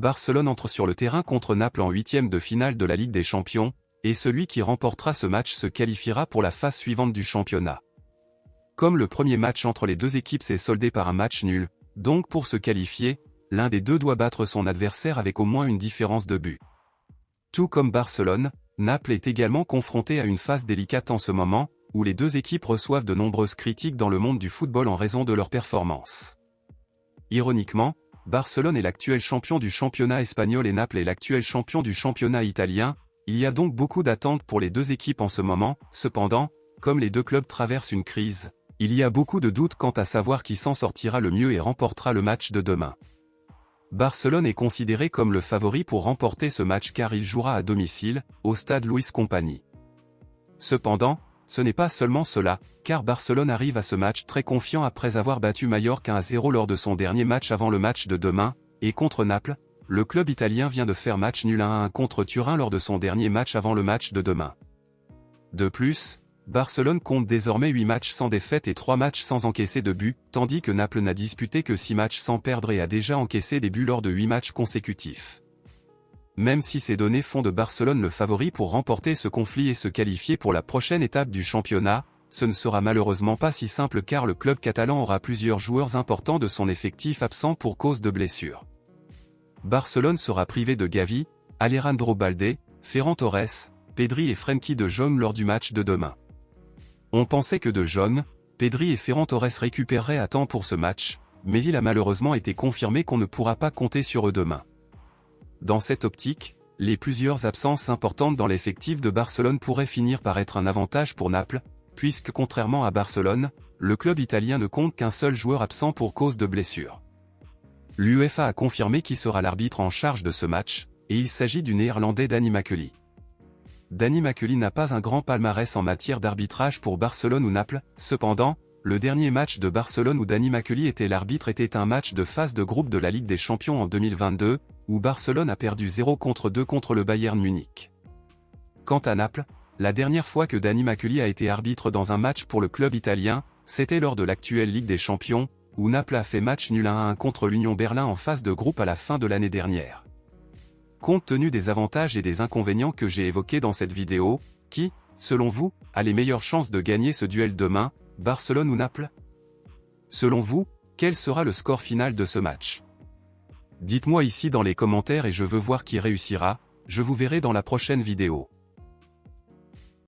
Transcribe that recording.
Barcelone entre sur le terrain contre Naples en huitième de finale de la Ligue des Champions, et celui qui remportera ce match se qualifiera pour la phase suivante du championnat. Comme le premier match entre les deux équipes s'est soldé par un match nul, donc pour se qualifier, l'un des deux doit battre son adversaire avec au moins une différence de but. Tout comme Barcelone, Naples est également confronté à une phase délicate en ce moment, où les deux équipes reçoivent de nombreuses critiques dans le monde du football en raison de leur performance. Ironiquement, Barcelone est l'actuel champion du championnat espagnol et Naples est l'actuel champion du championnat italien, il y a donc beaucoup d'attentes pour les deux équipes en ce moment. Cependant, comme les deux clubs traversent une crise, il y a beaucoup de doutes quant à savoir qui s'en sortira le mieux et remportera le match de demain. Barcelone est considéré comme le favori pour remporter ce match car il jouera à domicile, au stade Luis Company. Cependant, ce n'est pas seulement cela, car Barcelone arrive à ce match très confiant après avoir battu Mallorca 1-0 lors de son dernier match avant le match de demain, et contre Naples, le club italien vient de faire match nul 1-1 contre Turin lors de son dernier match avant le match de demain. De plus, Barcelone compte désormais 8 matchs sans défaite et 3 matchs sans encaisser de but, tandis que Naples n'a disputé que 6 matchs sans perdre et a déjà encaissé des buts lors de 8 matchs consécutifs. Même si ces données font de Barcelone le favori pour remporter ce conflit et se qualifier pour la prochaine étape du championnat, ce ne sera malheureusement pas si simple car le club catalan aura plusieurs joueurs importants de son effectif absents pour cause de blessures. Barcelone sera privé de Gavi, Alejandro Balde, Ferran Torres, Pedri et Frenkie de Jong lors du match de demain. On pensait que de Jong, Pedri et Ferran Torres récupéreraient à temps pour ce match, mais il a malheureusement été confirmé qu'on ne pourra pas compter sur eux demain. Dans cette optique, les plusieurs absences importantes dans l'effectif de Barcelone pourraient finir par être un avantage pour Naples, puisque contrairement à Barcelone, le club italien ne compte qu'un seul joueur absent pour cause de blessure. L'UEFA a confirmé qui sera l'arbitre en charge de ce match, et il s'agit du néerlandais Danny Makely. Danny Makely n'a pas un grand palmarès en matière d'arbitrage pour Barcelone ou Naples, cependant, le dernier match de Barcelone où Danny Makely était l'arbitre était un match de phase de groupe de la Ligue des Champions en 2022, où Barcelone a perdu 0-2 contre le Bayern Munich. Quant à Naples, la dernière fois que Danny Makely a été arbitre dans un match pour le club italien, c'était lors de l'actuelle Ligue des Champions, où Naples a fait match nul 1-1 contre l'Union Berlin en phase de groupe à la fin de l'année dernière. Compte tenu des avantages et des inconvénients que j'ai évoqués dans cette vidéo, qui, selon vous, a les meilleures chances de gagner ce duel demain, Barcelone ou Naples? Selon vous, quel sera le score final de ce match? Dites-moi ici dans les commentaires et je veux voir qui réussira, je vous verrai dans la prochaine vidéo.